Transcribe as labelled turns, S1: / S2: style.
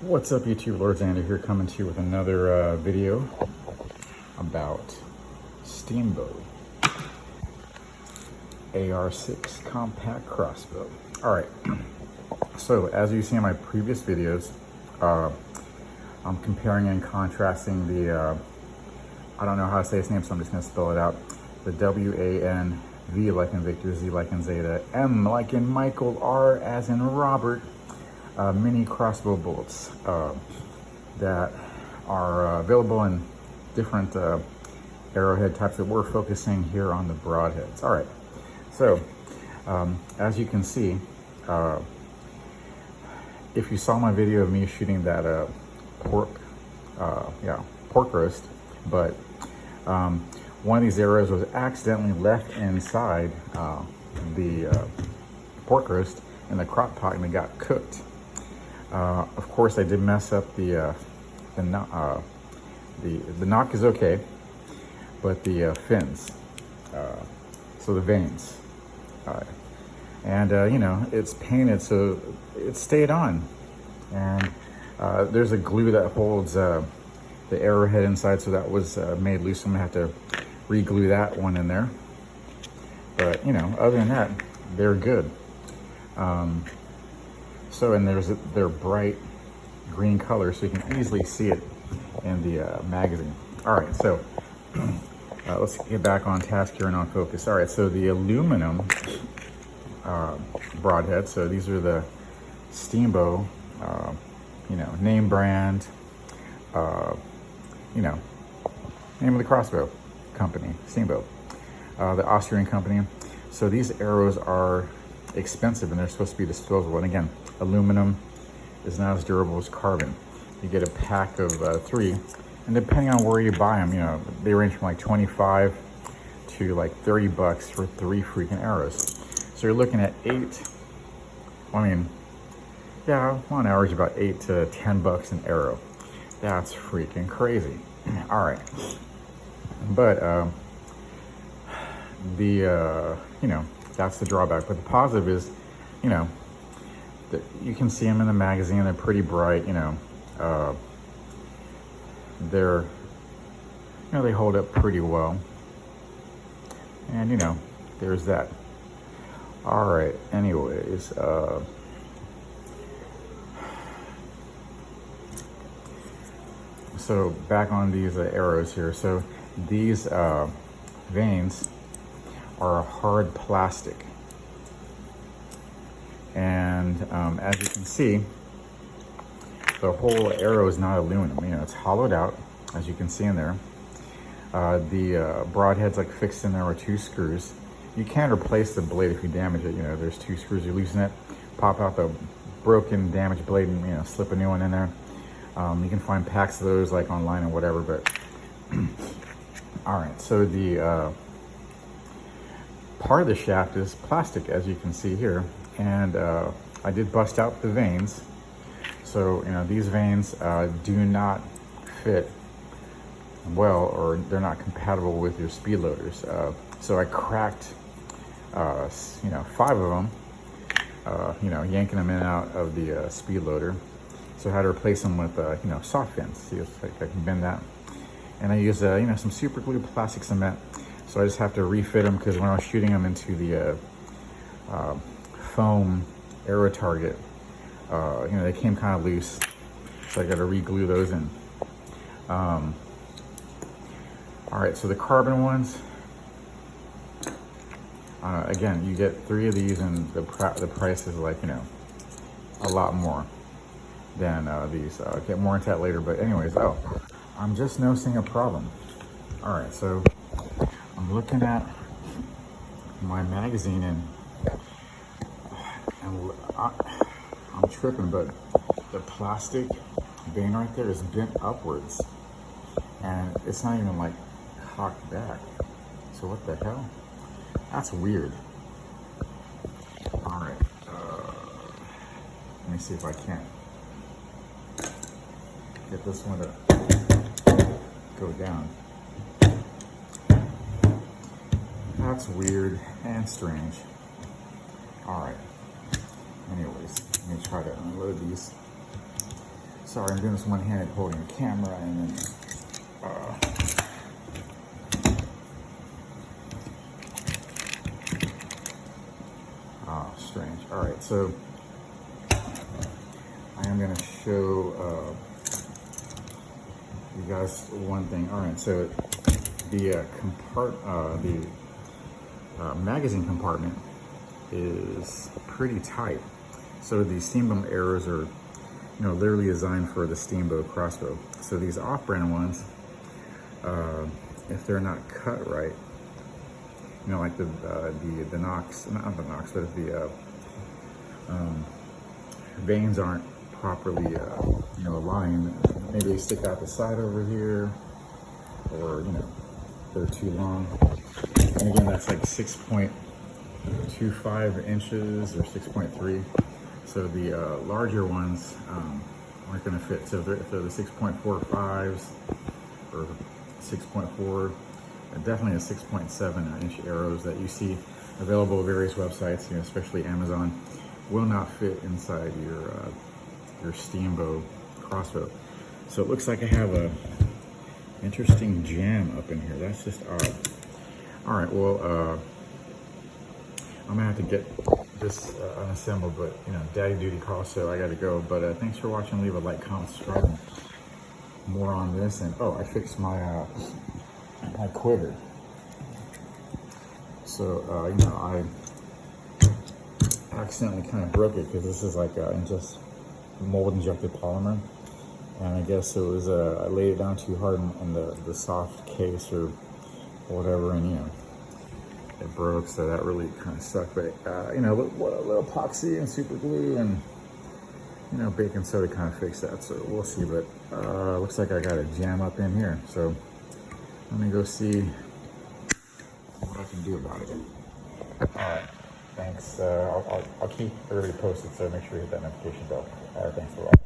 S1: What's up, YouTube? Lord Xander here, coming to you with another video about Steamboat AR6 compact crossbow. All right, so as you see in my previous videos, I'm comparing and contrasting the, I don't know how to say his name, so I'm just gonna spell it out. The WAN, V like in Victor, Z like in Zeta, M like in Michael, R as in Robert, mini crossbow bolts that are available in different arrowhead types, that we're focusing here on the broadheads. All right, so as you can see, if you saw my video of me shooting that pork roast, but one of these arrows was accidentally left inside the pork roast in the crock pot and it got cooked. Of course, I did mess up the knock is okay, but the fins, so the veins, and you know, it's painted so it stayed on, and there's a glue that holds the arrowhead inside, so that was made loose. I'm gonna have to re-glue that one in there, but you know, other than that, they're good. So, and they're bright green color, so you can easily see it in the magazine. All right, so let's get back on task here and on focus. All right, so the aluminum broadhead. So these are the Steamboat, you know, name brand, you know, name of the crossbow company, Steamboat, the Austrian company. So these arrows are expensive and they're supposed to be disposable. And again, aluminum is not as durable as carbon. You get a pack of 3, and depending on where you buy them, you know, they range from like 25 to like 30 bucks for 3 freaking arrows. So you're looking at 8, I mean, yeah, on average about 8 to 10 bucks an arrow. That's freaking crazy. All right, but you know, that's the drawback. But the positive is, you know, that you can see them in the magazine. They're pretty bright, you know. They're, you know, they hold up pretty well. And you know, there's that. All right, anyways, so back on these arrows here. So these veins are a hard plastic, and as you can see, the whole arrow is not aluminum. You know, it's hollowed out, as you can see in there. The broadhead's like fixed in there with 2 screws. You can't replace the blade if you damage it. You know, there's 2 screws. You loosen it, pop out the broken, damaged blade, and you know, slip a new one in there. You can find packs of those like online or whatever. But all right, so the part of the shaft is plastic, as you can see here, and I did bust out the veins. So you know, these veins do not fit well, or they're not compatible with your speed loaders. So I cracked you know, 5 of them, you know, yanking them in and out of the speed loader. So I had to replace them with you know, soft fins. See if I can bend that. And I use you know, some super glue, plastic cement. So I just have to refit them, because when I was shooting them into the foam arrow target, you know, they came kind of loose. So I got to re-glue those in. All right, so the carbon ones, again, you get 3 of these, and the price is like, you know, a lot more than these. I'll get more into that later, but anyways, I'm just noticing a problem. All right, so I'm looking at my magazine, and I'm tripping, but the plastic vein right there is bent upwards, and it's not even like cocked back. So what the hell? That's weird. All right, let me see if I can't get this one to go down. That's weird and strange. All right, anyways, let me try to unload these. Sorry, I'm doing this one-handed holding the camera and then strange. All right, so I am going to show you guys one thing. All right, so the magazine compartment is pretty tight. So these steamboat arrows are, literally designed for the steamboat crossbow. So these off-brand ones, if they're not cut right, like the Knox, not the Knox, but if the veins aren't properly, aligned, maybe they stick out the side over here, or they're too long. And again, that's like 6.25 inches or 6.3. So the larger ones aren't going to fit. So if they're the 6.45s or 6.4, definitely the 6.7 inch arrows that you see available at various websites, especially Amazon, will not fit inside your steamboat crossbow. So it looks like I have a interesting jam up in here. That's just odd. All right, well, I'm gonna have to get this unassembled, but daddy duty calls, so I gotta go. But thanks for watching. Leave a like, comment, subscribe. More on this, and I fixed my my quiver. So I accidentally kind of broke it because this is like just mold injected polymer, and I guess it was I laid it down too hard in the soft case or whatever, and it broke, so that really kind of sucked. But a little epoxy and super glue and baking soda kind of fixed that, so we'll see. But looks like I got a jam up in here, so let me go see what I can do about it. All right, thanks. I'll keep everybody posted, so make sure you hit that notification bell. All right, thanks a lot.